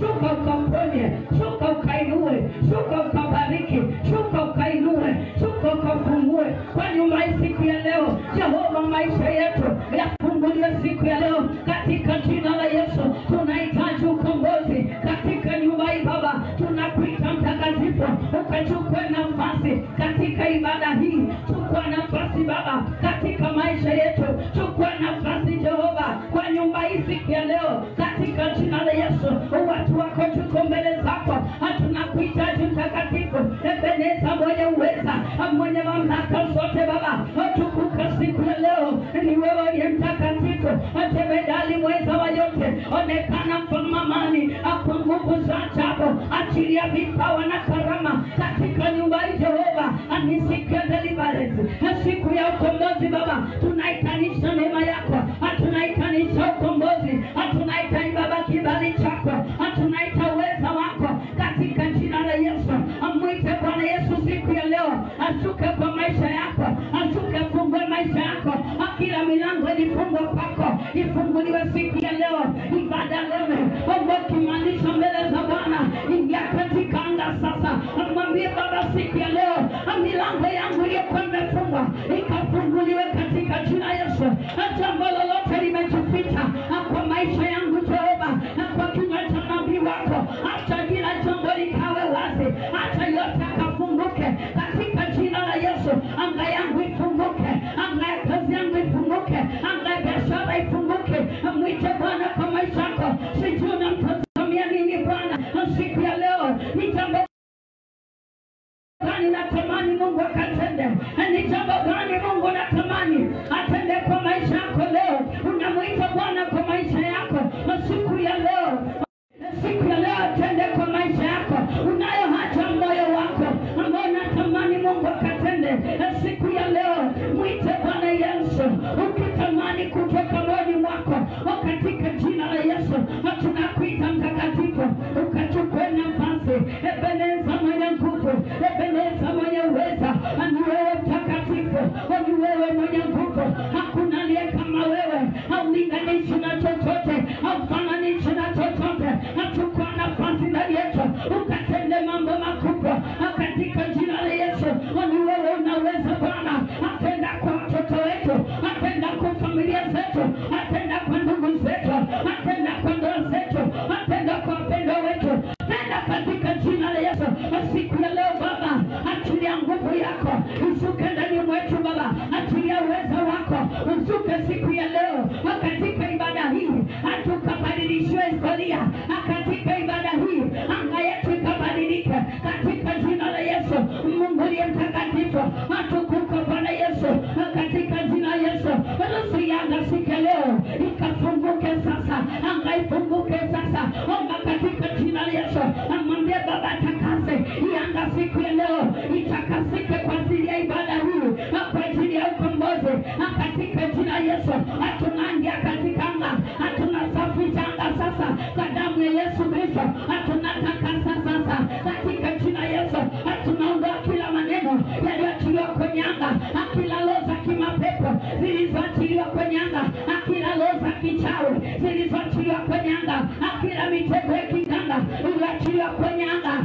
shuka ukaponye, shuka ukainue, shuka ukabariki, shuka ukainue, shuka ukafungue kwa nyumba hii siku ya leo. Jehova, maisha yetu yafunguliwe siku ya leo katika jina la Yesu. Tunahitaji ukombozi katika nyumba hii Baba. Tunakuita mtakatifu, ukachukue nafasi katika ibada hii. Chukua nafasi Baba katika maisha yetu, chukua nafasi Jehova kwa nyumba hii siku ya leo katika jina la Yesu. Watu wako tuko mbele zako, tunakuhitaji mtakatifu, Ebeneza, mwenye uweza, mwenye mamlaka zote Baba. Tukuka siku ya leo, ni wewe ndiye mtakatifu, jemedali mweza wa yote. Onekana mfalme amani, kwa nguvu za ajabu, achilia vipawa na karama katika nyumba hii Jehova. Ni siku ya deliverance, siku ya ukombozi Baba. Tunaitanisha neema yako, tunaitanisha ukombozi, tunaita Baba kibali chako, tunaita uweza wako katika jina la Yesu. Mwite Bwana Yesu siku ya leo, ashuke kwa maisha yako, ashuke fungue maisha yako. Kila milango ilifungwa kwako ifunguliwe siku ya leo. Ibada leo ukimaanisha mbele za Bwana, ingia katika anga sasa. Mwambie Baba siku ya leo, milango yangu iliyokuwa imefungwa ikafunguliwe katika jina la Yesu. Jambo lolote limejificha kwa maisha yangu Jehova, kwa kinywa cha nabii wako, acha kila jambo likawe wazi, acha yote akafunguke katika jina la Yesu. Anga yangu ifunguke, anga ya kazi yangu ifunguke, anga ya biashara ifunguke. Mwite Bwana kwa maisha yako. Sijui unamtazamia nini Bwana siku ya leo. Ni jambo gani natamani Mungu akatende? Ni jambo gani Mungu natamani atende kwa maisha yako leo? Unamuita Bwana kwa maisha yako siku ya leo. Siku ya leo atende kwa maisha yako. Unayo haja moyo wako ambao unatamani Mungu akatende siku ya leo. Mwite Bwana Yesu ukitamani kutoka moyoni mwako katika jina la Yesu. Tunakuita mtakatifu, ukachukue nafasi. Ebeneza mwenye nguvu, Ebeneza mwenye uweza, ni wewe mtakatifu, ni wewe mwenye nguvu. Hakuna aliye kama wewe, haulinganishi na chochote, haufananishi na chochote. Chukua nafasi ndani yetu, ukatende mambo makubwa katika jina la Yesu. Ni wewe unaweza Bwana, atenda kwa watoto wetu, atenda kwa familia zetu, atenda kwa ndugu zetu, atenda kwa ndoa zetu, atenda kwa wapendwa wetu, tenda katika jina la Yesu. Siku ya leo Baba, achilia nguvu yako ushuke ndani mwetu Baba, achilia uwezo wako ushuke siku ya leo katika ibada hii. Hatukabadilishwe historia katika ibada hii, anga yetu ikabadilika katika jina la Yesu. Mungu aliye mtakatifu, atukuka Bwana Yesu katika jina la Yesu. Nusu ya anga siku ya leo ikafunguke sasa, anga ifunguke sasa. Omba katika jina la Yesu, mwambie Baba takase anga siku ya leo, itakasike kwa ajili ya ibada hii, kwa ajili ya ukombozi katika jina la Yesu. Tunaingia katika anga, tunasafisha anga sasa kwa damu ya Yesu Kristo. Tunatakasa sasa katika jina la Yesu. Tunaondoa kila maneno yaliyoachiliwa kwenye anga, kila roho za kimapepo zilizoachiliwa kwenye anga, kila roho za kichawi zilizoachiliwa kwenye anga, kila mitego ya kiganga iliyoachiliwa kwenye anga.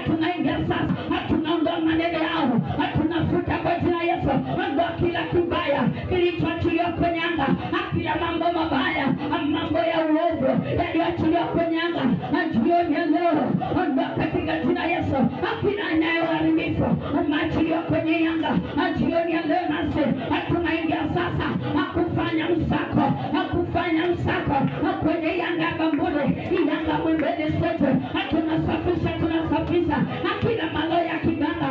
Tunaingia sasa, tunaondoa maneno yao, tunafuta kwa jina la Yesu. Ondoa kila kibaya kilichoachiliwa kwenye anga, kila mambo mabaya, mambo ya uovu yaliyoachiliwa kwenye anga. Jioni ya leo ondoa katika jina la Yesu kila inayoharibifu umeachiliwa kwenye anga. Jioni ya leo nasi tunaingia sasa kufanya msako, kufanya msako kwenye anga ya Bambule, anga mwembeni sote. Tunasafisha kila malo ya kiganga,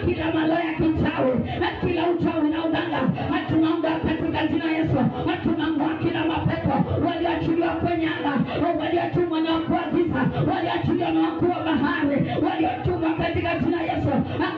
kila malo ya kichawi, kila uchawi na uganga. Tunaomba katika jina la Yesu, tunaomba kila mapepo walioachiliwa kwenye anga, waliotumwa na kuagiza, walioachiliwa na wakuu wa bahari, waliotumwa katika jina la Yesu,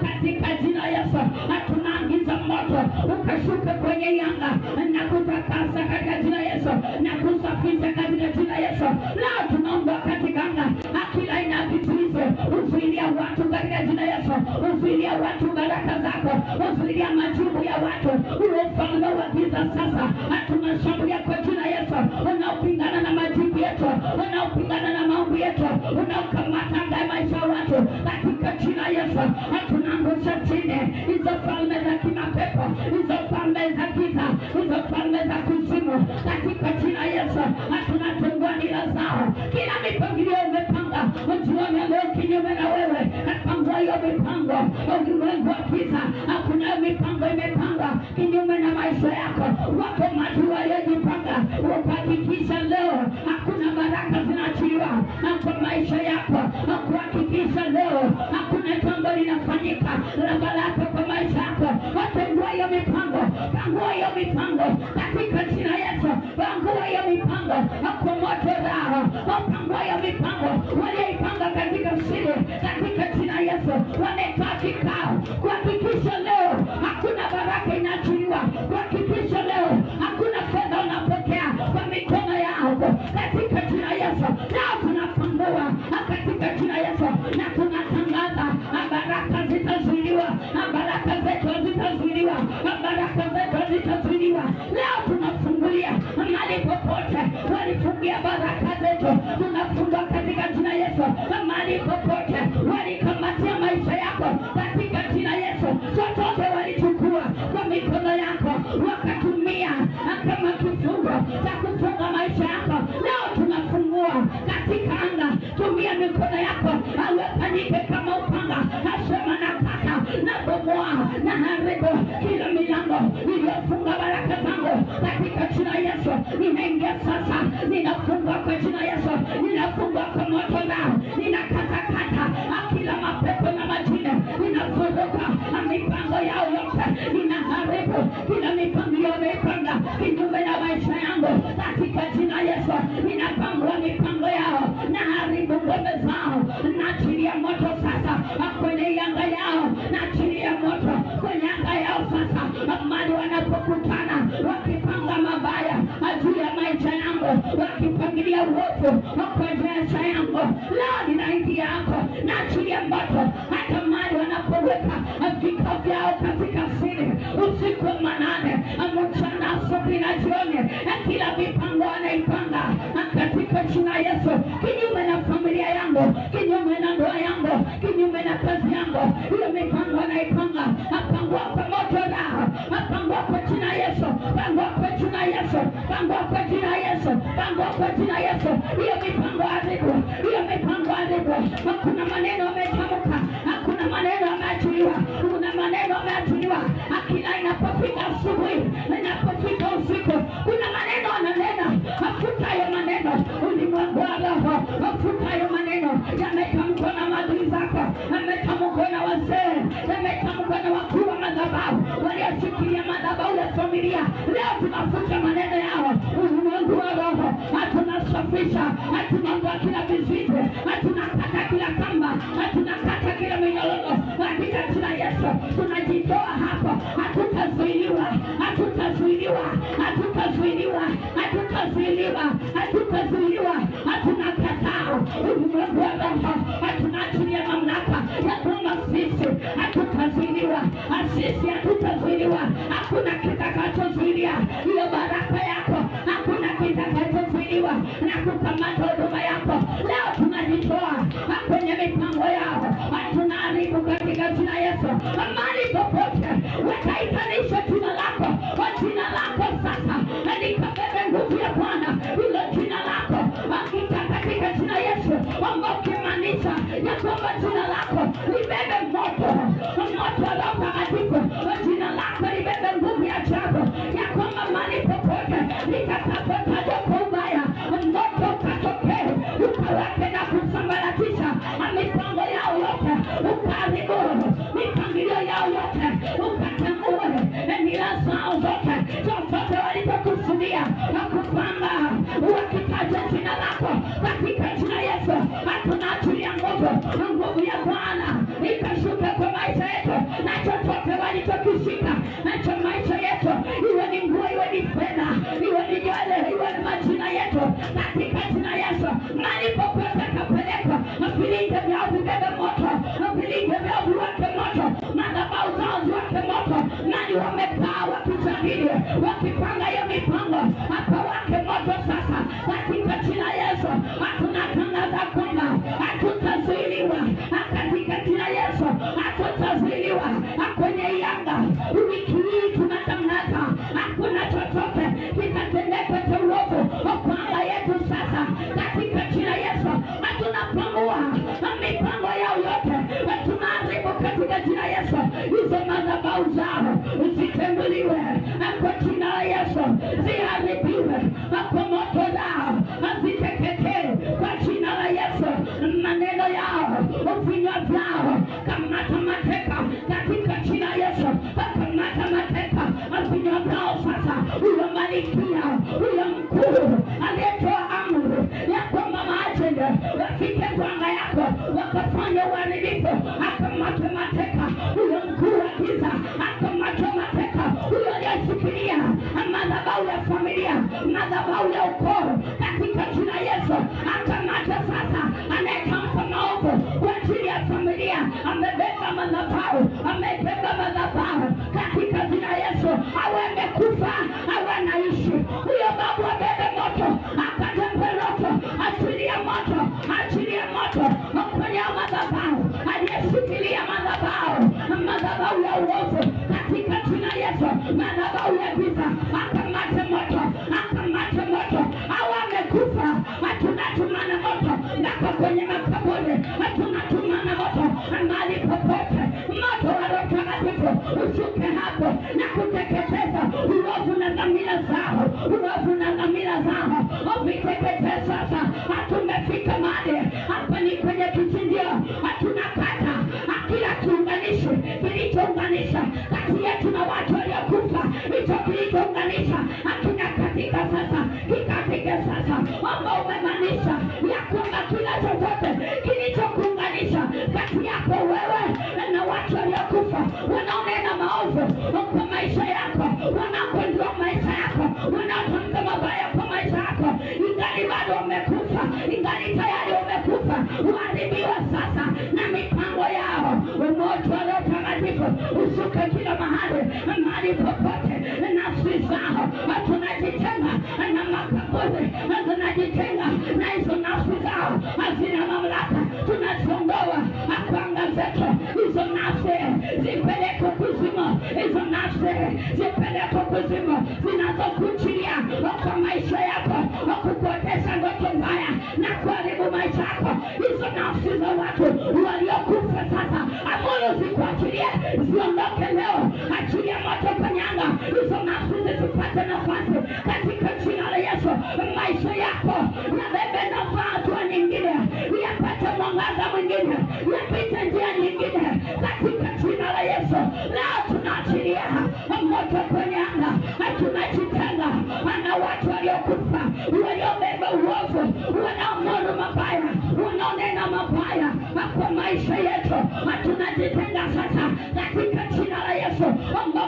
katika jina la Yesu. Tunaagiza moto ukashuka kwenye yanga na kutakasa katika jina Yesu, na kusafisha katika jina Yesu. Leo tunaomba katika anga kila aina ya vizuizi, uzuilia watu katika jina Yesu, uzuilia watu baraka zako, uzuilia majibu ya watu. Ule ufalme wa giza sasa tunashambulia kwa jina Yesu, unaopingana na majibu yetu, unaopingana na maombi yetu, unaokamata maisha ya watu katika jina Yesu. Tunaangusha chini hizo falme za kimapepo, hizo falme za giza, hizo falme za kuzimu katika jina Yesu. Tunatengua nila zao, kila mipangilio umepanga jioni leo kinyume na wewe, napangua hiyo mipango. Ulimwengu wa giza, hakuna mipango imepanga kinyume na maisha yako. Wako watu waliojipanga kuhakikisha leo hakuna baraka zinaachiliwa kwa maisha yako, kuhakikisha leo hakuna jambo linafanyika la baraka kwa maisha yako. Watengua hiyo mipango, pangua hiyo mipango katika jina Yesu. Pangua hiyo mipango kwa moto wao, pangua hiyo mipango walioipanga katika siri katika jina Yesu. Wamekaa kikao kuhakikisha leo hakuna baraka inaachiliwa, kuhakikisha leo hakuna fedha unapokea kwa mikono yako katika jina Yesu. Leo tunapangua katika jina Yesu na tunatangaza baraka zitazuiliwa, baraka zetu zitazuiliwa, baraka zetu zitazuiliwa. Leo tunafungulia mahali popote walifungia baraka zetu, tunafungua katika jina Yesu. Mahali popote walikamatia maisha yako katika jina Yesu, chochote walichukua kwa mikono yako wakatumia kama kifungo cha kufunga maisha yako, leo tunafungua katika anga. Tumia mikono yako awefanyike kama upanga, asema na kata na bomoa na haribu kila milango iliyofunga baraka zangu katika jina Yesu. Ninaingia sasa, ninafunga kwa jina Yesu, ninafunga kwa moto nao, ninakatakata kila mapepo na majini, ninafuruka mipango yao yote, ninaharibu kila mipango wamepanga kinyume na maisha yangu katika jina Yesu. Ninapangua mipango yao, naharibu ngome zao, naachilia moto sasa kwenye yanga yao, naachilia moto kwenye yanga yao sasa. Mahali wanapokutana wakipanga mabaya juu ya maisha yangu, wakipangilia uovu kwa maisha yangu, leo ninaingia hapo, naachilia moto. Hata mahali wanapoweka vikao vyao katika siri usiku wa manane, mchana, asubuhi na jioni, kila mipango wanaipanga katika jina Yesu, kinyume na familia yangu, kinyume na ndoa yangu, kinyume na kazi yangu, hiyo mipango wanaipanga, apangua kwa moto nao, apangua kwa jina Yesu, pangua kwa jina Yesu, pangua kwa jina Yesu, pangua kwa jina Yesu. Hiyo mipango haribu, hiyo mipango haribu. Hakuna maneno yametamka, hakuna maneno yameachiliwa, kuna maneno yameachiliwa. Kila inapofika asubuhi, inapofika usiku, kuna maneno ananena. Mafuta hayo maneno, ulimwengu wa roho, mafuta hayo maneno yametamkwa na maadui zako, yametamkwa na wazee, yametamkwa na wakuu wa madhabahu walioshikilia madhabahu ya familia. Leo tunafuta maneno yao, ulimwengu wa roho, tunasafisha, tunaondoa kila vizuizi, tunakata kila kamba, tunakata kila minyororo katika jina Yesu. Tunajitoa hapo, hatutazuiliwa, hatutazuiliwa, hatutazuiliwa, hatutazuiliwa, hatutazuiliwa. Tunakataa ulimwengu wa roho, tunaachilia mamlaka ya kwamba sisi hatutazuiliwa, sisi hatutazuiliwa. Hakuna kitakachozuilia hiyo baraka yako, hakuna kitakachozuiliwa na kukamata huduma yako. Leo tunajitoa kwenye mipango yao, tunaharibu katika jina Yesu. Mahali popote wataitanisha jina lako, kwa jina lako sasa, na nikabebe nguvu ya Bwana hilo jina lako, akita katika jina Yesu, ambao kimaanisha ya kwamba jina lako libebe moto, moto wa Roho Mtakatifu. Jina lako libebe nguvu ya ajabu, ya kwamba mahali popote litakapotajwa kwa ubaya, moto ukatokee, ukawake na kusambaratisha mipango yao yote, ukaharibu mipangilio yao yote, ukatangue nila zao zote, chochote walipokusudia na kupanga wakitaja jina lako katika jina Yesu. Tunaachilia nguvu ya Bwana ikashuka kwa maisha yetu, na chochote walichokishika nacho moto nani wamekaa wakijadili wakipanga hiyo mipango akawake moto sasa katika jina Yesu. Tunatangaza kwamba hatutazuiliwa katika jina Yesu, hatutazuiliwa kwenye yanga. Wiki hii tunatangaza hakuna chochote kitatendeka cha uovu kwa anga yetu sasa katika jina Yesu. Tunapangua mipango yao yote, tunaharibu katika jina Yesu. Hizo madhabahu zao zitembuliwe kwa jina la Yesu, ziharibiwe kwa moto zao, ziteketee kwa jina la Yesu. Maneno yao, vinywa vyao kamata mateka katika jina Yesu, kamata mateka vinywa vyao sasa. Huyo malikia, huyo mkuu aliyetoa amri ya kwamba maajende wafike kwa anga yako wakafanya uharibifu, akamata mateka huyo mkuu wa giza, akamata mateka huyo aliyeshikilia madhabahu ya familia, madhabahu ya ukoo katika jina Yesu, akamata sasa. Anayetamka maovu kwa ajili ya familia amebeba madhabahu, amebeba madhabahu katika jina Yesu. Awe amekufa, awe anaishi, huyo babu abebe moto, akatembe moto, achilia moto, achilia moto kwenye madhabahu aliyeshikilia madhabahu, madhabahu ya uovu katika jina Yesu, madhabahu ya giza, akamate moto, akamate moto. Awe amekufa, tunatumana moto ndako kwenye makaburi, tunatumana moto mahali popote. Moto wa Roho Mtakatifu ushuke hapo na kuteketeza uovu na dhamira zao, uovu na dhamira zao, uviteketeze sasa. Tumefika mahali hapa ni kwenye kichinjio, tunakata kila kiunganishi kilichounganisha kati yetu na watu waliokufa, hicho kilichounganisha kinakatika sasa, kikatika sasa, ambao umemaanisha ya kwamba kila chochote kilichokuunganisha kati yako wewe na watu waliokufa, wanaonena maovu kwa maisha yako, wanakondoa maisha yako, wanatamka mabaya kwa maisha yako, ingali bado umekufa, ingali tayari umekufa, uharibiwa sasa na mipango yao. Moto wa Roho Mtakatifu ushuke kila mahali, mahali popote. Nafsi zao tunajitenga na makaburi, tunajitenga na hizo nafsi zao, hazina mamlaka, tunaziondoa kwa anga zetu. Hizo nafsi zipelekwe kuzimu, hizo nafsi zipelekwe kuzimu, zinazokuchilia kwa maisha yako, kupoteza ndoto mbaya na kuharibu maisha yako. Hizo nafsi za watu waliokufa sasa, amuru zikuachilie, ziondoke leo. Achilia moto kwenye anga, hizo nafsi zisipate nafasi katika jina la Yesu. Maisha yako yabebe nafasi nyingine, yapate mwangaza mwingine, yapite njia nyingine katika jina la Yesu. Leo tunaachilia moto kwenye anga, tunajitenga na watu waliokufa, waliobeba uovu, wanaomuru mabaya, wanaonena mabaya kwa maisha yetu. Tunajitenga sasa katika jina la Yesu.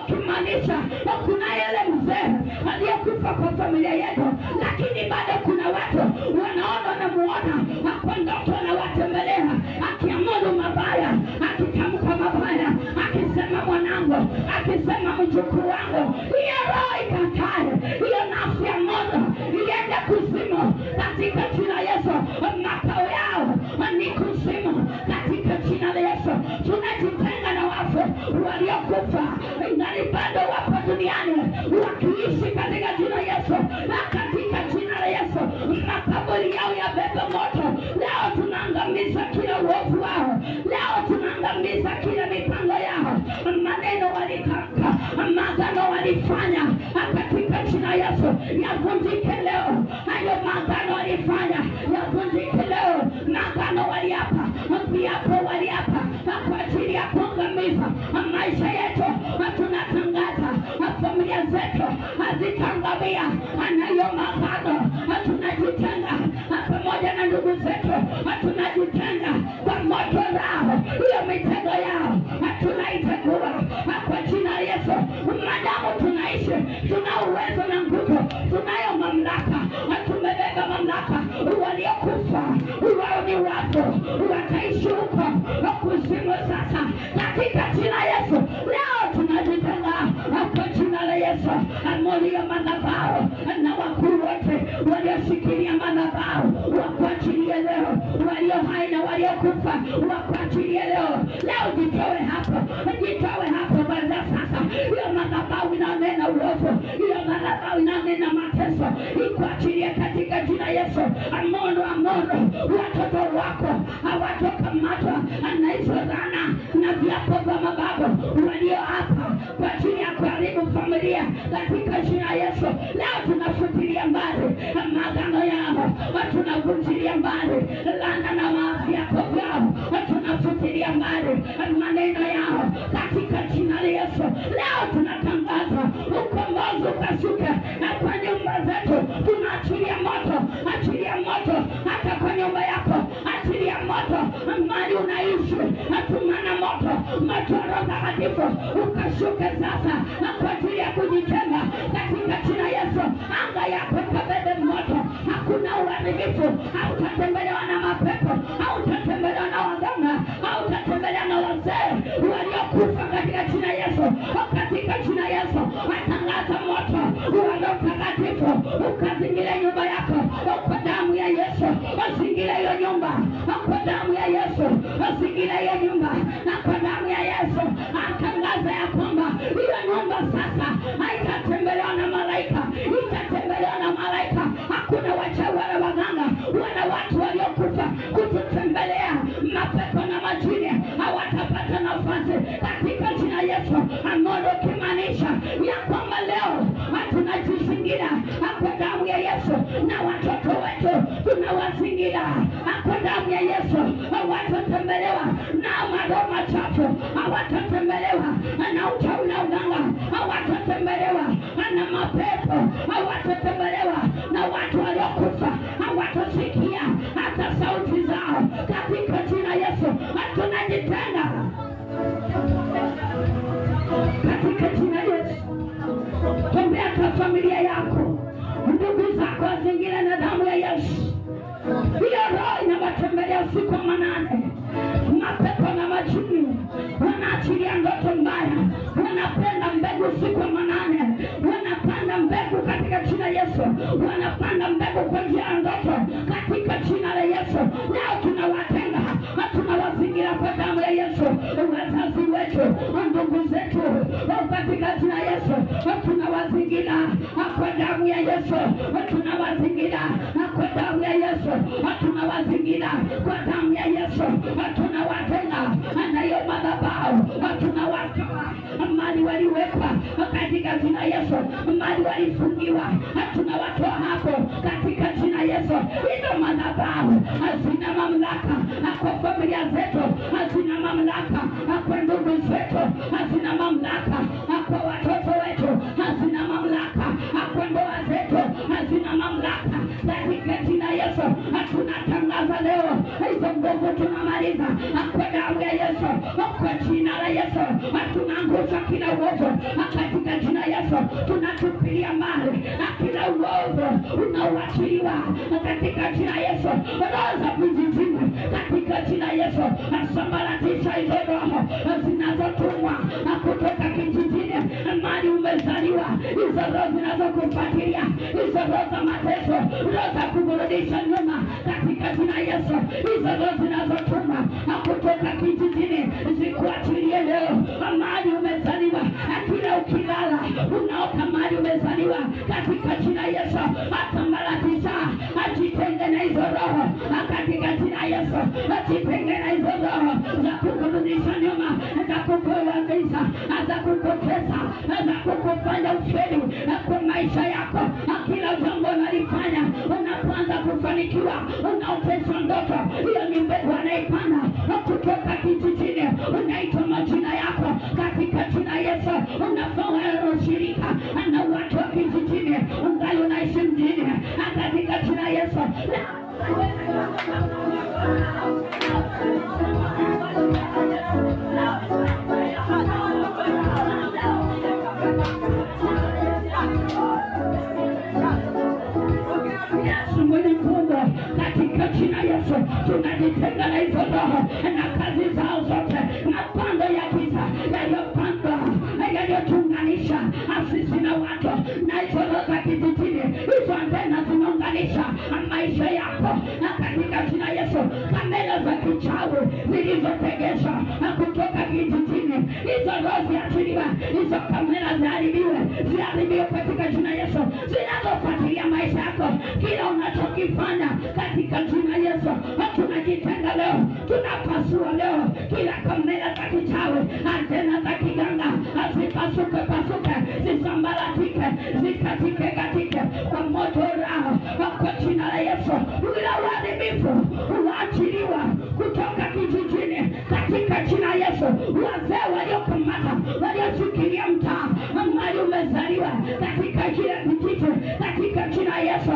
Ukimaanisha kuna yule mzee aliyekufa kwa familia yetu, lakini bado kuna watu wanaona na muona kwa ndoto na watembelea, akiamuru mabaya, akitamka mabaya, akisema mwanangu, akisema mjukuu wangu, hiyo roho ikatae, hiyo nafsi ya moto iende kuzimu katika jina la Yesu. Makao yao ni kuzimu katika jina la Yesu. Tunajitenga na wafu waliokufa, ingali bado wapo duniani wakiishi katika jina la Yesu, na katika jina la Yesu makaburi yao yabebe moto. Leo tunaangamiza kila uovu wao, leo tunaangamiza kila mipango yao, maneno walitamka, maagano walifanya katika jina la Yesu yavunjike leo. Hayo maagano walifanya yavunjike leo. Maagano waliapa, viapo waliapa kwa ajili ya kuangamiza maisha yetu. Tunatangaza familia zetu hazitaangamia anayo maagano. Tunajitenga pamoja na ndugu zetu, tunajitenga kwa moto wao, hiyo mitego yao tunaitegua kwa jina la Yesu. Madamu tunaishi, tuna uwezo na nguvu, tunayo mamlaka, tumebeba mamlaka. Waliokufa wao ni watu, wataishi huko kuzimu sasa katika jina la Yesu. Leo tunajitenga amolia madhabahu na wakuu wote walioshikilia madhabahu wakuachilie leo, walio hai na waliokufa wakuachilie leo. Leo jitoe hapo, jitoe hapo kwanza sasa. Hiyo madhabahu inanena uovu, hiyo madhabahu inanena mateso, ikuachilie katika jina Yesu. Amono watoto wako hawatokamatwa na hizo dhana na viapo vya mababu walio hapa kwa ajili ya kuharibu familia katika jina Yesu. Leo tunafutilia mbali magano yao, tunavunjilia mbali laana na viapo vyao, tunafutilia mbali maneno yao katika jina la Yesu. Leo tunatangaza ukombozi ukashuke kwa nyumba zetu. Tunaachilia moto, achilia moto hata kwa nyumba yako, achilia moto mali unaishi, atumana moto Roho Mtakatifu ukashuke sasa kwa ajili ya kujitenga katika jina Yesu. Anga yako kabebe moto, hakuna uharibifu, hautatembelewa na mapepo, hautatembelewa na waganga, hautatembelewa na wazee waliokufa katika jina Yesu. Katika jina Yesu atangaza moto wa Roho Mtakatifu ukazingira nyumba yako kwa damu ya Yesu. Usingira hiyo nyumba kwa damu ya Yesu, usingira hiyo nyumba na kwa damu ya Yesu. Atangaza ya kwamba hiyo nyumba sasa haitatembelewa na malaika, itatembelewa na malaika. Hakuna wachawi wala waganga wala watu waliokufa kututembelea, mapepo na majini hawatapata nafasi katika jina Yesu. Amono kimaanisha ya kwamba leo tunajizingira kwa damu ya Yesu, na watoto wetu tunawazingira kwa damu ya Yesu. Hawatatembelewa na maroho machafu, hawatatembelewa na uchawi na uganga, hawatatembelewa na mapepo, hawatatembelewa na watu waliokufa, hawatasikia hata sauti zao katika jina Yesu. Tunajitenga katika jina Yesu. Tembea kwa familia yako, ndugu zako wazingire na damu ya Yesu. Hiyo roho inawatembelea usiku wa manane, mapepo na majini wanaachilia ndoto mbaya, wanapanda mbegu usiku wa manane, wanapanda mbegu katika jina Yesu, wanapanda mbegu kwa njia ya ndoto katika jina la Yesu. Leo tunawatenga, tunawazingira kwa damu ya Yesu. Wazazi wetu, ndugu zetu katika jina Yesu tunawazingira kwa damu ya Yesu, tunawazingira kwa damu ya Yesu, tunawazingira kwa damu ya Yesu. Tunawatenga na hiyo madhabahu, tunawatoa mali waliwekwa katika jina Yesu, mali walifungiwa, tunawatoa hapo katika jina Yesu. Hizo madhabahu hazina mamlaka kwa familia zetu, hazina mamlaka kwa ndugu zetu, hazina mamlaka kwa watoto wetu, hazina mamlaka kwa ndoa zetu, hazina mamlaka katika jina Yesu. Tunatangaza leo hizo nguvu tunamaliza kwa damu ya Yesu, kwa jina la Yesu. Tunaangusha kila uovu katika jina Yesu, tunatupilia mbali kila uovu unaoachiliwa katika jina Yesu. Roho za vijijini katika jina Yesu, sambaratisha hizo roho zinazotumwa kutoka kijijini mali umezaliwa, hizo roho zinazokufuatilia, hizo roho za mateso, roho za kuburudisha nyuma katika jina Yesu, hizo roho zinazotumwa kutoka kijijini zikuachilie leo. Mali umezaliwa, kila ukilala unaota mali umezaliwa katika jina Yesu. Sambaratisha, ajitenge na hizo roho katika jina Yesu, ajitenge na hizo roho za kukurudisha nyuma, za kukuangusha, za kukutesa, za kukufanya ufeli kwa maisha yako. Kila jambo unalifanya unaanza kufanikiwa, unaotesha ndoto, hiyo ni mbegu anaipanda kutoka kijijini, unaitwa majina yako katika jina Yesu. Unafanya ushirika na watu wa kijijini, ungali unaishi mjini katika jina Yesu. Yesu mwenye nguvu, katika jina Yesu tunajitenga na hizo roho na kazi zao zote, mapando ya giza yaliyopandwa, yaliyotunga zinaunganisha sisi na watu, na hizo roho za kijijini, hizo antena zinaunganisha maisha yako katika jina Yesu. Kamera za kichawi zilizotegeshwa kutoka kijijini, hizo roho ziachiliwe, hizo kamera ziharibiwe katika jina Yesu, zinazofuatilia maisha yako, kila unachokifanya katika jina Yesu. Tunajitenga leo, tunapasua leo kila kamera za kichawi, antena za kiganga, zipasuke, zisambaratike, zikatike kwa moto rao kwa jina la Yesu. Ule uharibifu uachiliwa kutoka kijijini katika jina Yesu. Wazee waliokamata, walioshikilia mtaa mahali umezaliwa katika jina kijiji, katika jina Yesu,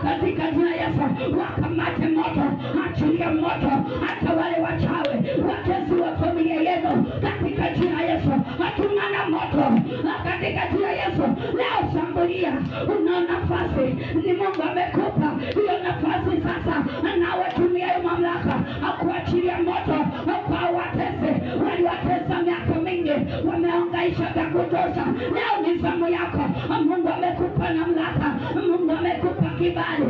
katika jina Yesu, wakamate moto, achilia moto hata wale wachawi, watesi wa familia yenu katika jina Yesu. Hatumana moto katika jina Yesu. Leo shambulia, una nafasi, ni Mungu amekupa hiyo nafasi sasa, na watumia hiyo mamlaka akuachilia moto kwa watesi waliwatesa miaka mingi, wameangaisha vya kutosha. Leo ni zamu yako, Mungu amekupa mamlaka, Mungu amekupa kibali.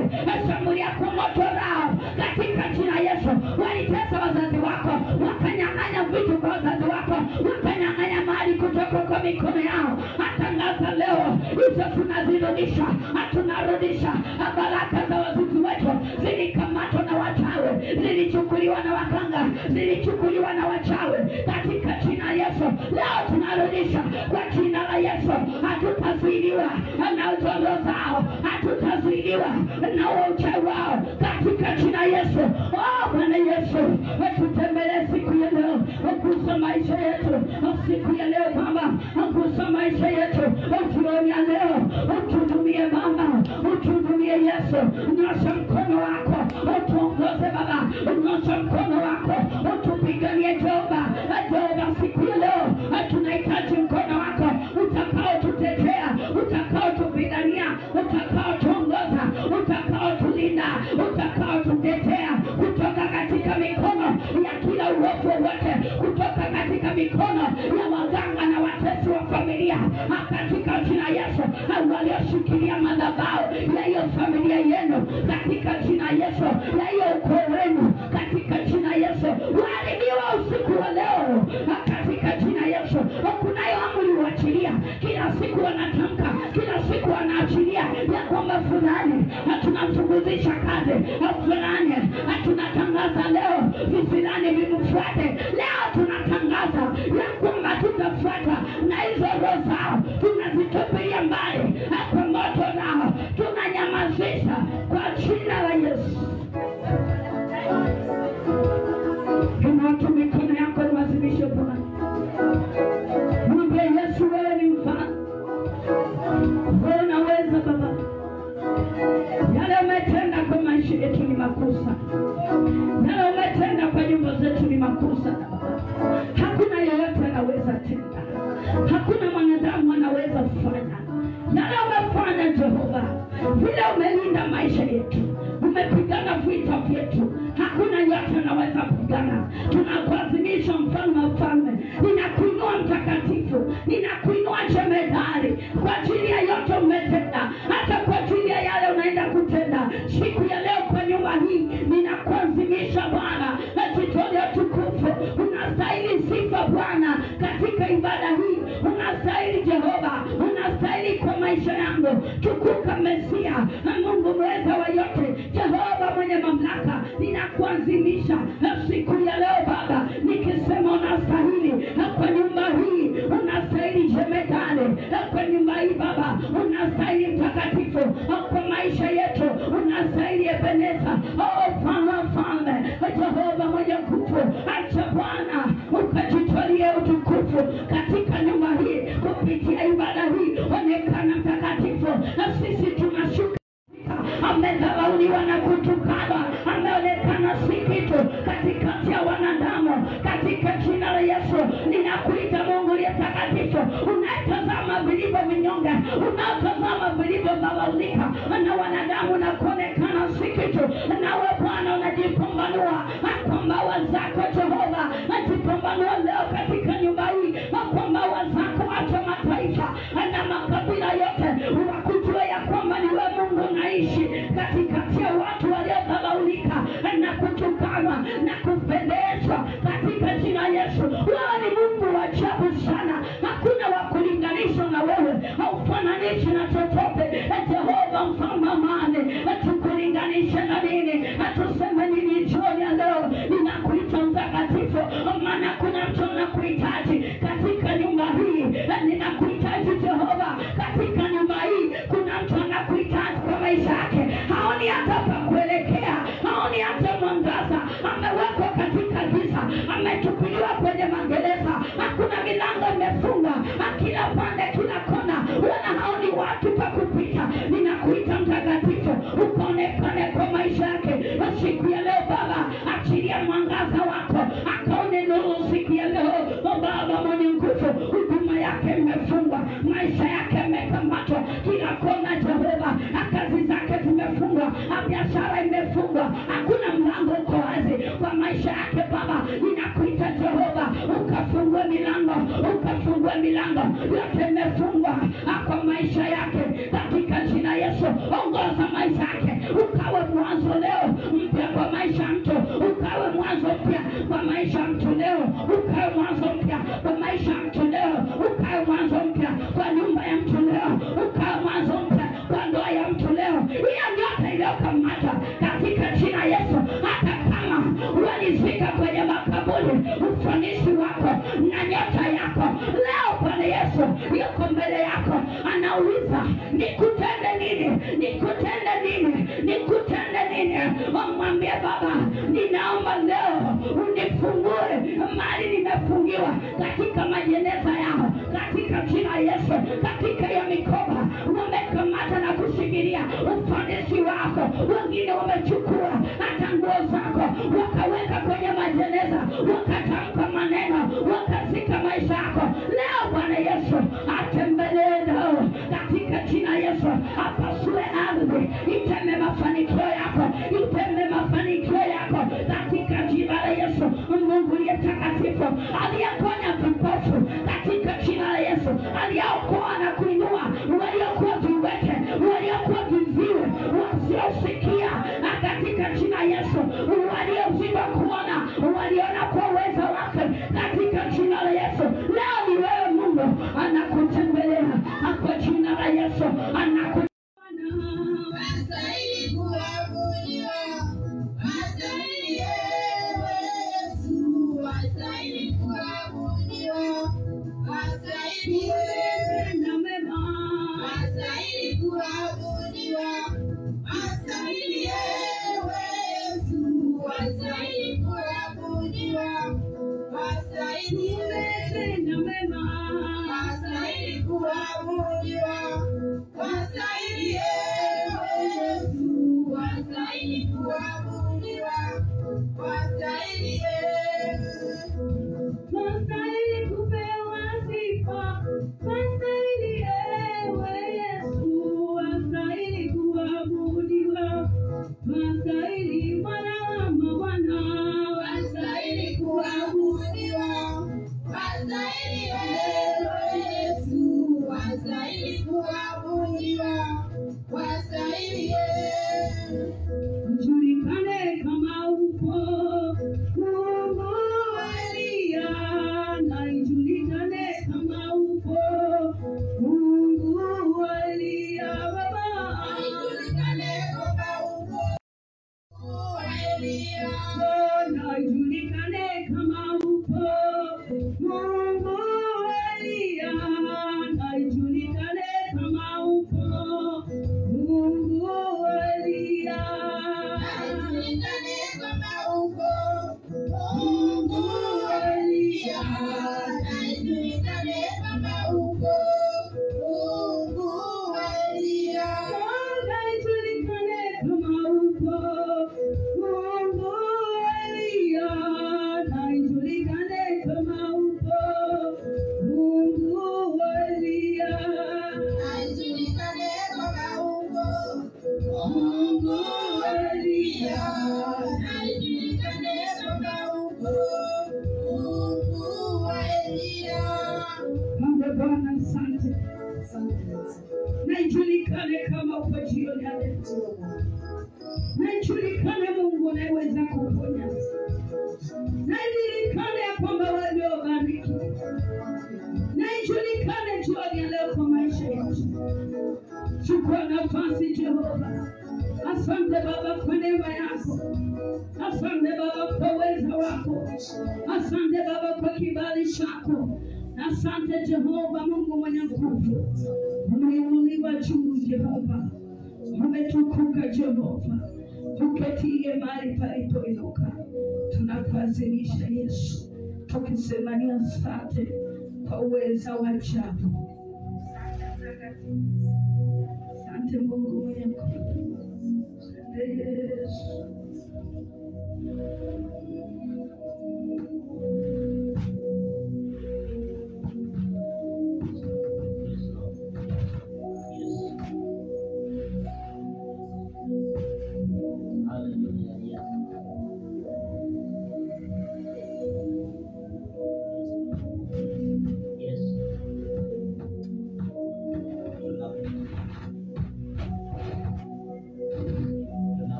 Shambulia kwa moto rao katika jina Yesu. Walitesa wazazi wako, wakanyang'anya vitu kwa wazazi wako, wakanyang'anya mali kutoka kwa mikono yao. Atangaza leo, hizo tunazirudisha, tunarudisha baraka za wazazi wetu. Zilikamatwa na wachawi, zilichukuliwa na wakanga, zilichukuliwa na wachawi katika jina Yesu. Leo tunarudisha kwa jina la Yesu. Hatutazuiliwa na uzoro zao, hatutazuiliwa na uchawi wao katika jina Yesu. Bwana Yesu, tutembelee siku ya leo, kugusa maisha yetu siku ya leo Baba, kugusa maisha yetu jioni ya leo. Utuhudumie Baba, utuhudumie Yesu. Nyosha mkono wako, utuongoze Baba, nyosha mkono wako, utupiganie Jehova. Jehova, siku ya leo tunahitaji mkono wako utakao tutetea, utakao tupigania, utakao tuongoza, utakao tulinda, utakao tutetea kutoka katika mikono ya kila uovu wote, kutoka katika mikono ya waganga na watesi wa familia katika jina Yesu. Walioshikilia madhabahu ya hiyo familia yenu katika jina Yesu, ya hiyo ukoo wenu katika jina Yesu, waharibiwa usiku wa leo katika jina Yesu. Kunayo amri uachilia, kila siku wanatamka, kila siku wanaachilia ya kwamba fulani tunamfukuzisha kazi, fulani tunatangaza leo visilani vimfuate. Leo tunatangaza ya kwamba tutafuata na hizo roho zao tunazitupilia mbali kwa moto nao tunanyamazisha kwa jina la Yesu. Tunatoa mikono yako niwazimishe Bwana. Mwambie Yesu, wewe ni mfano, wewe unaweza Baba. Yale umetenda kwa maisha yetu ni makosa, yale umetenda kwa nyumba zetu ni makosa. Hakuna yeyote anaweza tenda, hakuna mwanadamu anaweza kufanya yale umefanya Jehova. Vile umelinda maisha yetu, umepigana vita vyetu, hakuna yote anaweza kupigana. Tunakuadhimisha mfalme wa falme, ninakuinua mtakatifu, ninakuinua jemedari kwa ajili ya yote umetenda, hata kwa ajili ya yale unaenda kutenda siku ya leo kwa nyumba hii. Ninakuadhimisha Bwana, najitolea tukufu. Unastahili sifa Bwana katika ibada hii, unastahili Jehova, unastahili kwa maisha yangu. Tukuka Mesia, Mungu mweza wa yote, Jehova mwenye mamlaka, ninakuadhimisha siku ya leo Baba, nikisema unastahili kwa nyumba hii, unastahili jemedari kwa nyumba hii Baba, unastahili mtakatifu kwa maisha yetu, unastahili Ebeneza, Mfalme, Jehova mwenye nguvu. Acha Bwana ukajitwalie utukufu katika nyumba hii kupitia ibada hii. Onekana mtakatifu, na sisi tunashuka. Amedharauliwa na kutukana, ameonekana si kitu katikati ya wanadamu. Katika jina la Yesu ninakuita Mungu aliye mtakatifu, unatazama vilivyo vinyonge, unatazama vilivyo dharaulika na wanadamu na kuonekana si kitu. Nawe Bwana unajipambanua kwa mbawa zako Jehova, najipambanua leo katika nyumba hii kwa mbawa zako. Acha mataifa kutukanwa na kupendezwa katika jina Yesu. Wewe ni Mungu wa ajabu sana, hakuna wa kulinganisha na wewe, haufananishi na chochote. Jehova mfalme amani, hatukulinganisha na nini, hatuseme nini jioni ya leo. Ninakuita mtakatifu, maana kuna mtu anakuhitaji katika nyumba hii. Ninakuhitaji Jehova katika nyumba hii, kuna mtu anakuhitaji kwa maisha yake, haoni hata pa kuelekea, haoni hata mwangaza, amewekwa katika giza, amechukuliwa kwenye magereza, hakuna milango imefungwa, kila pande, kila kona, wana haoni watu pa kupita. Ninakuita mtakatifu, ukaonekane kwa maisha yake siku ya leo. Baba, achilia mwangaza wako, akaone nuru siku ya leo. Baba mwenye nguvu, huduma yake imefungwa, maisha yake yamekamatwa kila kona Jehova, kazi zake zimefungwa, biashara imefungwa, hakuna mlango uko wazi kwa maisha yake. Baba, ninakuita Jehova, ukafungue milango, ukafungue milango yote imefungwa kwa maisha yake katika jina Yesu. Ongoza maisha yake, ukawe mwanzo leo mpya kwa maisha mtu, ukawe mwanzo mpya kwa maisha mtu leo, ukawe mwanzo mpya kwa maisha mtu leo, ukawe mwanzo mpya kwa nyumba ya mtu leo, ukawe mwanzo mpya kwa ndoa ya mtu leo. Hiyo nyote iliyokamata katika jina Yesu, hata kama walizika kwenye makaburi, ufanisi wako na nyota yako leo Bwana Yesu yuko mbele yako, anauliza nikutende nini, nikutende nini, nikutende nini. Mwambie Baba, ninaomba leo unifungue mali nimefungiwa katika majeneza yao katika jina Yesu, katika ya mikoba wamekamata na kushikilia ufanisi wako. Wengine wamechukua hata nguo zako wakaweka kwenye majeneza, wakatamka maneno, wakazika maisha yako. Leo Bwana Yesu atembelee leo katika jina Yesu, apasue ardhi, iteme mafanikio yako, iteme mafanikio yako katika jina la Yesu. Mungu aliye takatifu, aliyeponya vipofu katika jina la Yesu, aliyeokoa na kuinua waliokuwa viwete, waliokuwa viziwi, wasiosikia katika jina Yesu, walioziba kuona, waliona kwa uwezo wake katika jina la Yesu. Leo ni wewe Mungu anakutembelea kwa jina la Yesu, Naijulikane kama uko jioni ya leo. Naijulikane Mungu anayeweza kukupa jioni ya leo kwa maisha yetu. Chukua nafasi Jehova. Asante Baba kwa neema yako. Asante Baba kwa uwezo wako. Asante Baba kwa kibali chako. Asante Jehova Mungu mwenye nguvu. Umeinuliwa juu Jehova. Umetukuka Jehova. Uketie mahali palipoinuka. Tunakuazimisha Yesu. Tukisema ni asante kwa uwezo wa ajabu. Asante Mungu mwenye nguvu. Asante Yesu.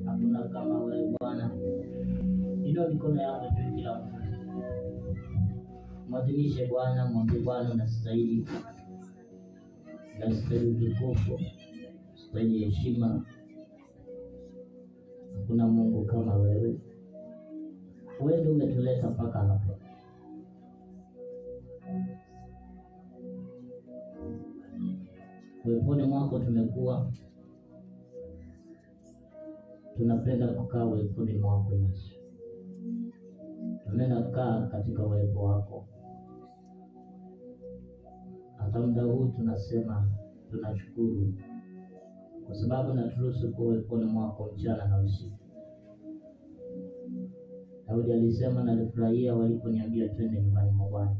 Hakuna kama wewe Bwana. Inua mikono yako juu kila mtu. Mwadhimishe Bwana, mwambie Bwana unastahili. Unastahili utukufu, unastahili heshima. Hakuna Mungu kama wewe. Wewe ndiye umetuleta mpaka hapa. Uweponi mwako tumekuwa. Tunapenda kukaa uweponi mwako Yesu. Tunapenda kukaa katika uwepo wako. Hata muda huu tunasema tunashukuru kwa sababu naturuhusu kuwa uweponi mwako mchana na usiku. Daudi alisema nalifurahia waliponiambia twende nyumbani mwa Bwana.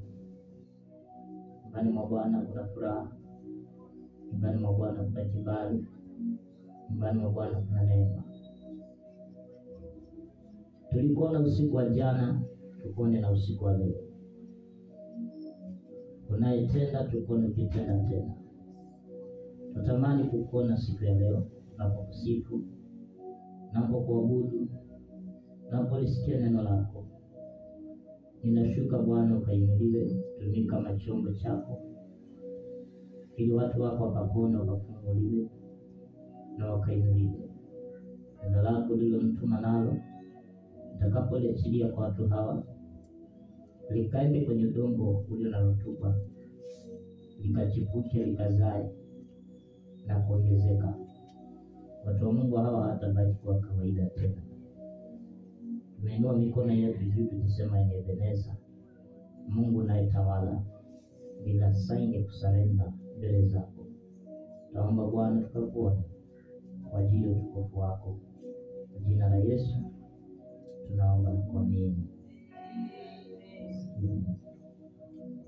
Nyumbani mwa Bwana kuna furaha. Nyumbani mwa Bwana kuna kibali. Nyumbani mwa Bwana kuna neema. Tulikuona usiku wa jana, tukuone na usiku wa leo. Unayetenda tukuone ukitenda tena. Tunatamani kukuona siku ya leo, tunapokusifu, tunapokuabudu, tunapolisikia neno lako. Ninashuka Bwana ukainuliwe, tumika kama chombo chako. Ili watu wako wakapone, wakafunguliwe na wakainuliwe. Neno lako ndilo mtuma nalo. Utakapoliachilia kwa watu hawa, likaende kwenye udongo ulio na rutuba, likachipuke, likazae na kuongezeka. Watu wa Mungu hawa hatabaki kwa kawaida tena. Tumeinua mikono yetu juu tukisema ni Ebeneza, Mungu unayetawala, bila saini kusarenda mbele zako. Tunaomba Bwana tukakuone kwa ajili ya utukufu wako. Kwa jina la Yesu tunaomba kuamini.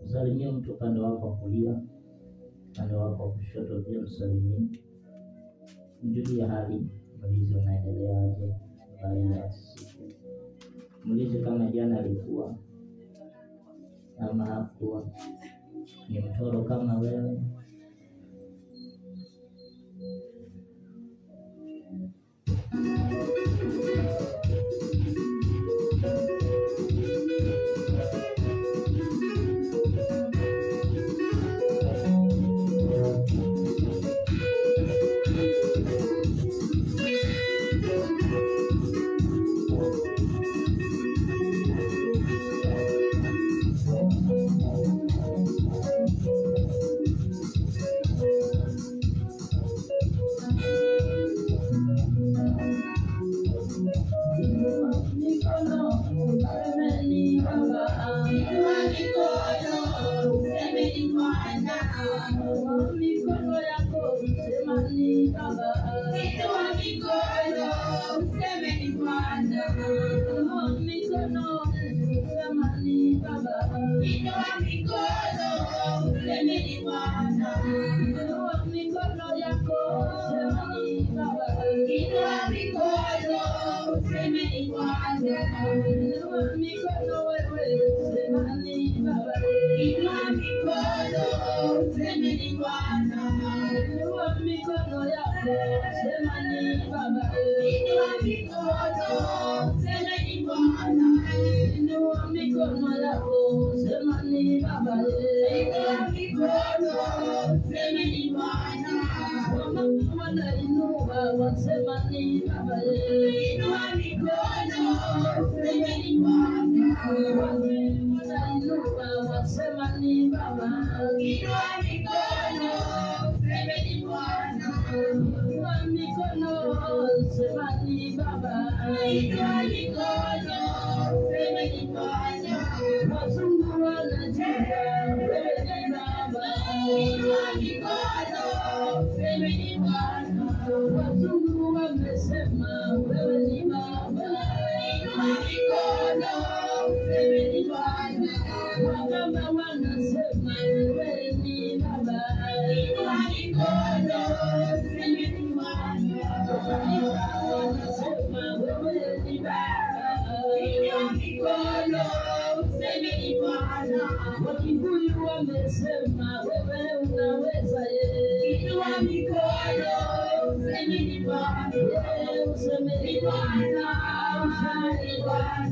Msalimie mtu upande wako wa kulia, upande wako wa kushoto pia msalimie. Mjulie hali, muulize unaendelea aje baada ya siku. Muulize kama jana alikuwa ama hakuwa. Ni mtoro kama wewe. sema ni Baba. Inua mikono, sema ni Bwana. Inua mikono yako, sema ni Baba. Inua mikono, sema ni Bwana. Wana inua, wasema ni Baba. Inua mikono, sema ni Bwana. Wana inua, wasema ni Baba. Inua mikono, sema ni Bwana. Inua mikono, sema ni Baba. Inua mikono, sema ni Bwana. Wazungu wanajua wewe ni Baba. Inua mikono, sema ni Bwana. Wazungu wamesema wewe ni Baba. Inua mikono, sema ni Bwana. Wakamba wanasema wewe ni Baba. Inua mikono, sema ni Bwana. Wanasema wewe ni Baba. Inua mikono, sema ni Bwana. Wakikuyu wamesema wewe unaweza. Inua mikono, sema ni Bwana. Sema ni Bwana. Sema ni Bwana.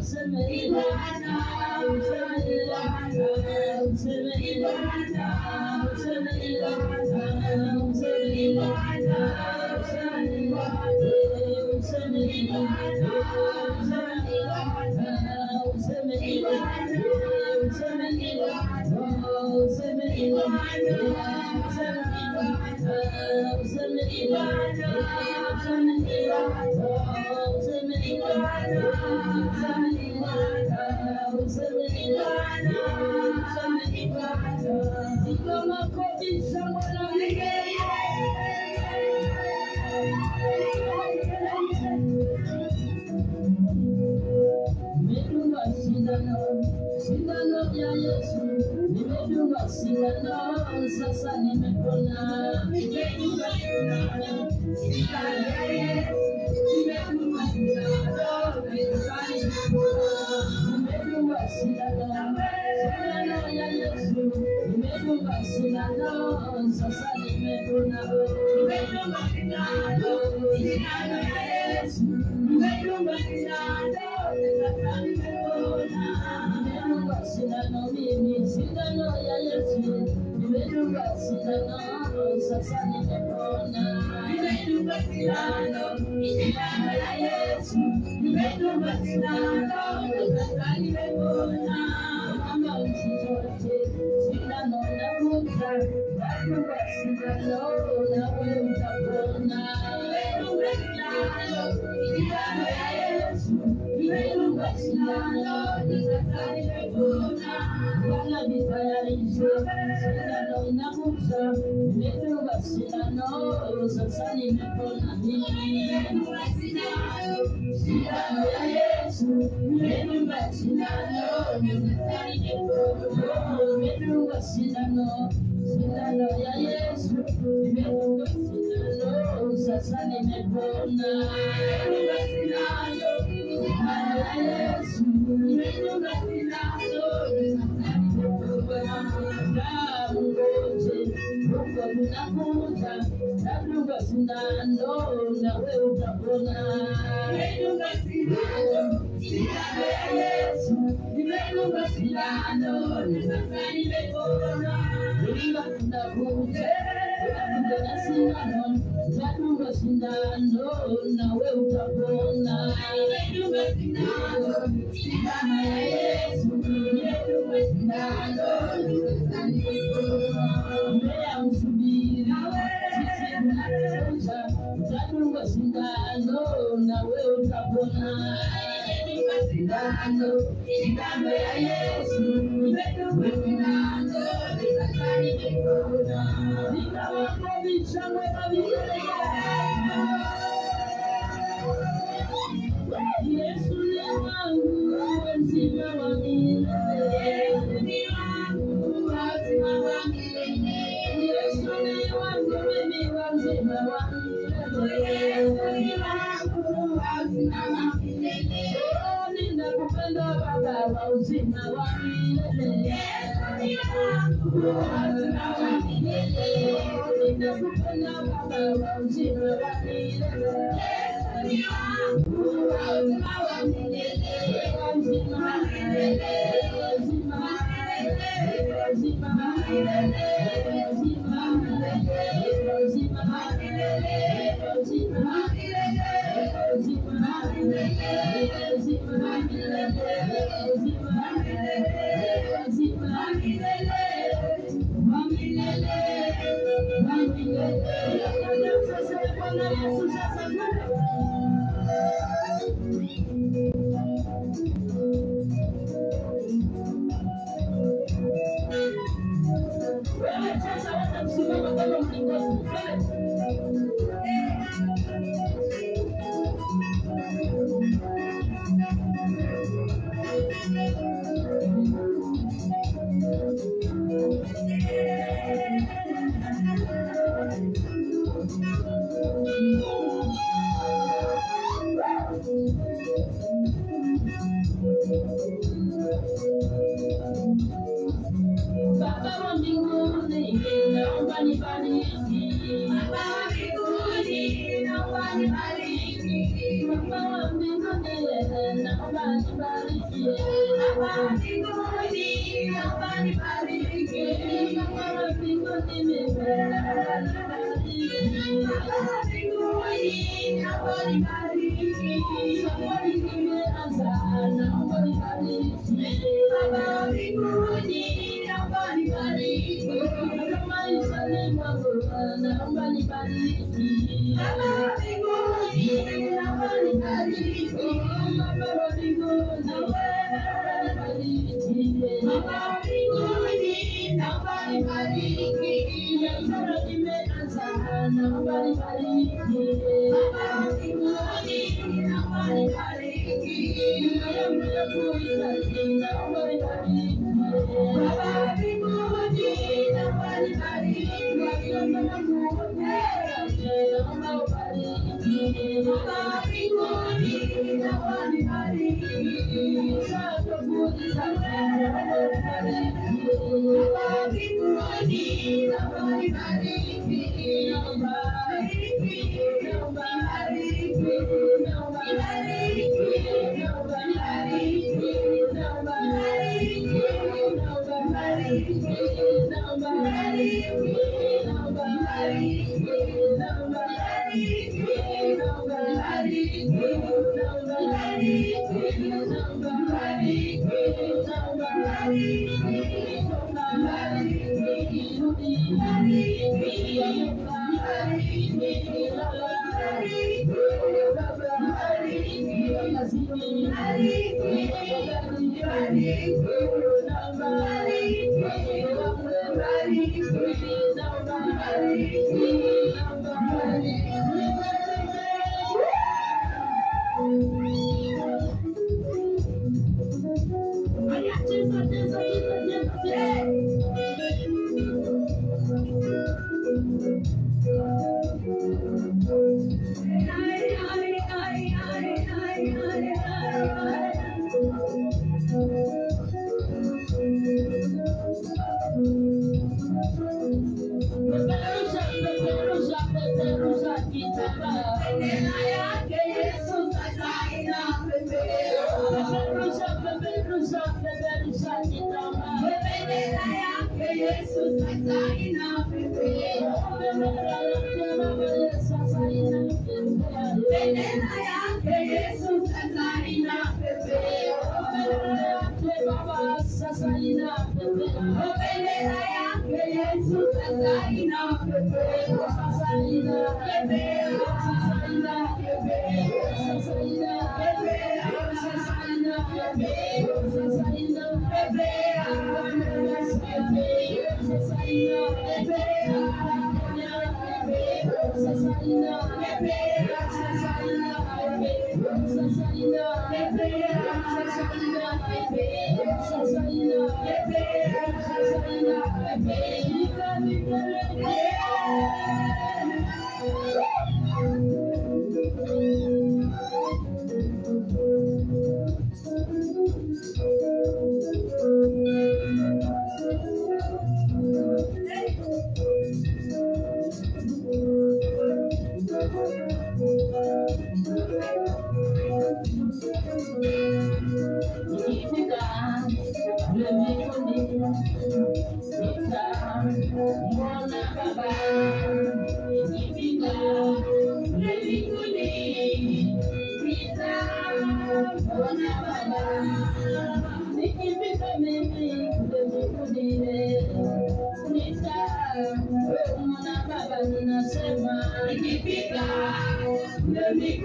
Sema ni Bwana. Sema ni Bwana. Sema ni Bwana. Sema ni Bwana. Sema ni Bwana. Sindano ya Yesu, nimedungwa sindano, sasa nimepona. Nimedungwa sindano, sindano ya Yesu, nimedungwa sindano, sasa nimepona. Nimedungwa sindano, sindano ya Yesu, nimedungwa sindano, sasa nimepona. Nimedungwa sindano, sindano ya Yesu, nimedungwa sindano, sasa nimepona. Nimedungwa sindano mimi, sindano ya Yesu, nimedungwa sindano, sasa nimepona. Nimedungwa sindano, sindano ya Yesu, nimedungwa sindano, sasa nimepona. Mama usitoke, sindano nakuja, nadungwa sindano, nawe utapona. Nimedungwa sindano, sindano ya Yesu, nimedungwa sindano, sasa nimepona. Bwana nitayarishe, sindano nakuja, nimedungwa sindano, sasa nimepona. Nimedungwa sindano, sindano ya Yesu, nimedungwa sindano, sasa nimepona. Nimedungwa sindano, sindano ya Yesu, nimedungwa sindano, sasa nimepona. Nimedungwa sindano, sindano ya Yesu, nimedungwa sindano, sasa nimepona. Ngoje, Mungu unakuja, nadungwa sindano, nawe utapona. Nimedungwa sindano, sindano ya Yesu, nimedungwa sindano, sasa nimepona. Uliwa tunakuja, nadungwa sindano, nadungwa sindano, nawe utapona. Nimedungwa sindano, sindano ya Yesu, nimedungwa sindano, sasa nimepona. Mbea msubiri, sisi tunakuja, nadungwa sindano, nawe utapona. Nimedungwa sindano, sindano ya Yesu, nimedungwa sindano, sasa nimepona. Nitawakabisha mwema milele. Yesu ni wangu, uzima wa milele. Yesu ni wangu, uzima wa milele. Yesu ni wangu, mimi uzima wa milele. Yesu ni wangu, uzima wa milele. Oh, ninakupenda Baba wa uzima wa milele.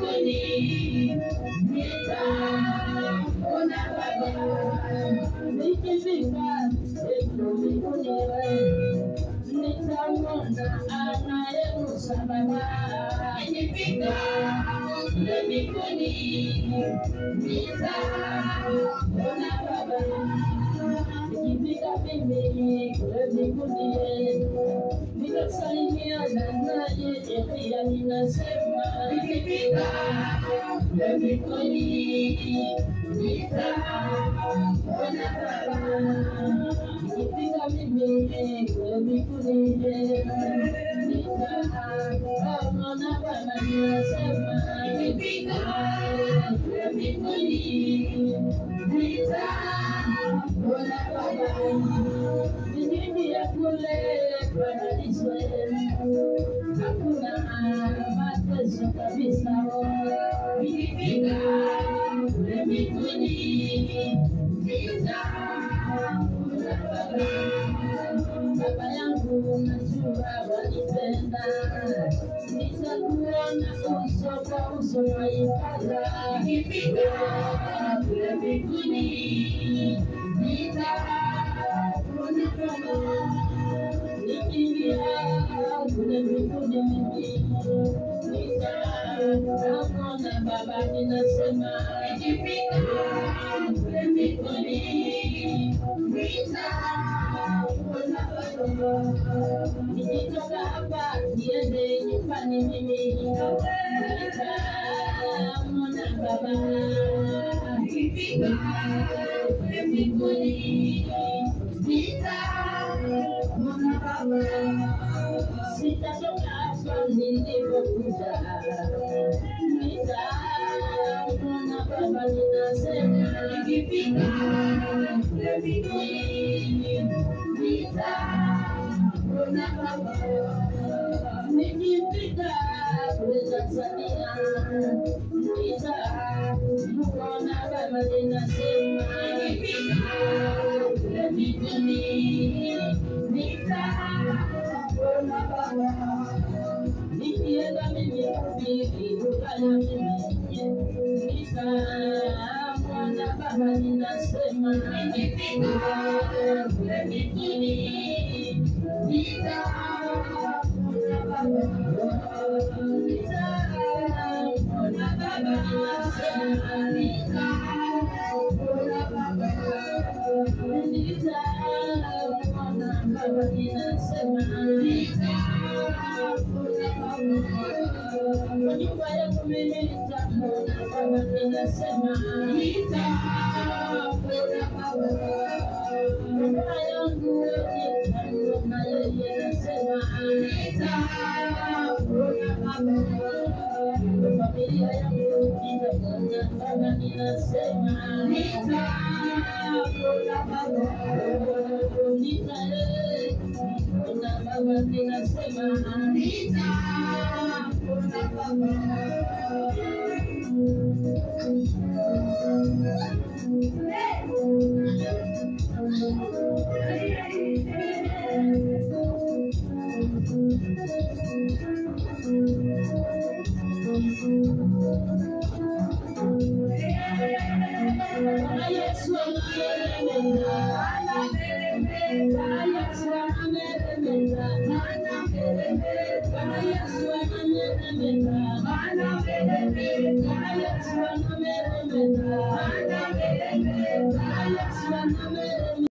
mbinguni, nitaona Baba. Nikifika mbinguni, nitamwona anayegusa Baba. Nikifika mbinguni, nitaona Baba. Nikifika mbinguni, nitasalimiana naye, pia ninasema nikifika mbinguni, nitaona Baba. Nikifika mbinguni, nitaona Baba, ninasema nikifika mbinguni, nitaona Baba. Nikiingia kule paradiso, hakuna mateso kabisa. Nikifika mbinguni, nitaona Baba. Baba yangu najua wanipenda, nitakuona uso kwa uso wa ibada. Nikifika mbinguni, nitaona Baba. Nikiingia kule mbinguni, nitaona Baba, ninasema nikifika kule mbinguni, nitaona Baba. Nikitoka hapa niende nyumbani mimi, nitaona Baba. Nikifika kule mbinguni, nitaona Baba. Sitatoka hapa nilipokuja, nitaona Baba, ninasema nikifika mbinguni, nitaona Baba. Nikifika kule Tanzania, nitaona Baba, ninasema nikifika mbinguni, nitaona Baba. Nikienda mimi kufanya mimi, nitaona Baba, ninasema nikifika mbinguni, nitaona Baba. Nitaona Baba, ninasema nitaona Baba. Nitaona Baba, ninasema nitaona Baba. Kwa nyumba yangu mimi nitaona Baba, ninasema nitaona Baba. Nyumba yangu nitaona yeye, nasema nitaona Baba. Familia yangu nitaona Baba, ninasema nitaona Baba. Nitaona Baba, ninasema nitaona Baba.